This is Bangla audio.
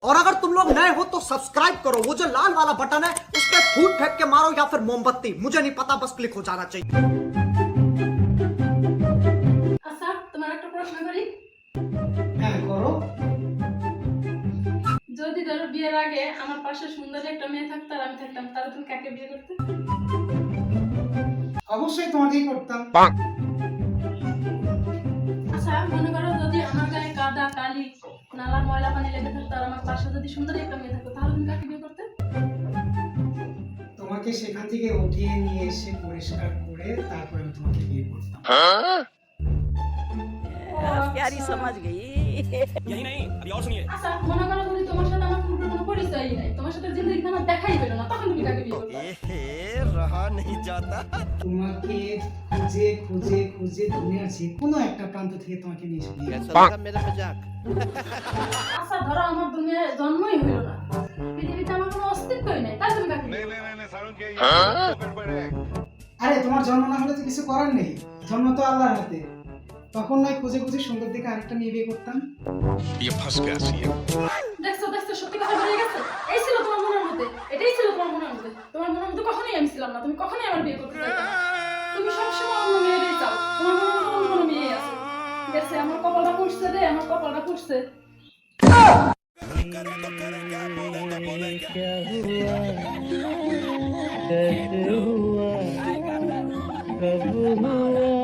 और अगर तुम लोग नए हो तो सब्सक्राइब करो, वो जो लाल वाला बटन है उस पर फूट फेंक के मारो या फिर मोमबत्ती, मुझे नहीं पता, बस क्लिक हो जाना चाहिए। আচ্ছা তোমার একটা প্রশ্ন করি। হ্যাঁ করো। যদি ধরো বিয়ের আগে আমার পাশে সুন্দর একটা মেয়ে থাকতো আর আমি থাকতাম, তাহলে তুমি কাকে বিয়ে করতে? অবশ্যই তোমাকেই করতাম। আচ্ছা মনে করো যদি আমার গায়ে কাদা কালি নালা ময়লা পানি লেগে থাকতো আর আমার পাশে যদি সুন্দর একটা মেয়ে থাকতো, তাহলে তুমি কাকে বিয়ে করতে? তোমাকে সেখান থেকে উঠিয়ে নিয়ে এসে পরিষ্কার করে তারপরে আমি তোমাকে বিয়ে করতাম। प्यारी समझ गई। यही नहीं, अभी और सुनिए। আচ্ছা মনে করো যদি তোমার সাথে আমার পূর্বের কোনো পরিচয়ই নাই, তোমার সাথে জিন্দগি আমার দেখাই পেলো না, তখন তুমি কাকে বিয়ে করতে? रहा नहीं जाता। তোমাকে খুঁজে খুঁজে খুঁজে দুনিয়ার যে কোনো একটা প্রান্ত থেকে তোমাকে নিয়ে এসে বিয়ে করতাম। कैसा लगा मेरा मजाक? আচ্ছা ধরো আমার দুনিয়ায় জন্মই হইলো না, পৃথিবীতে আমার কোনো অস্তিত্বই নাই, তাহলে তুমি কাকে বিয়ে করতে? नहीं सारुण के ये ऊपर पड़े আরে তোমার জন্ম না হলে তো কিছু করার নেই, জন্ম তো আল্লাহর হাতে। তখন নয় খুঁজে খুঁজে সুন্দর দেখে আরেকটা মেয়ে বিয়ে করতাম। ये फंस गया सी দেখছো দেখছো সত্যি কথা বলে গেছে, এই ছিল তোমার মনের মধ্যে, এটাই ছিল তোমার মনের মধ্যে। তোমার মনের মধ্যে কখনোই আমি ছিলাম না, তুমি কখনোই আমার বিয়ে করতে চাইতে না। তুমি সবসময় অন্য মেয়েরই চাও, তোমার মনের মধ্যে অন্য কোনো মেয়ে আছে। ঠিক আছে, আমার কপালটা পুড়ছে রে, আমার কপালটা পুড়ছে। कब हुआ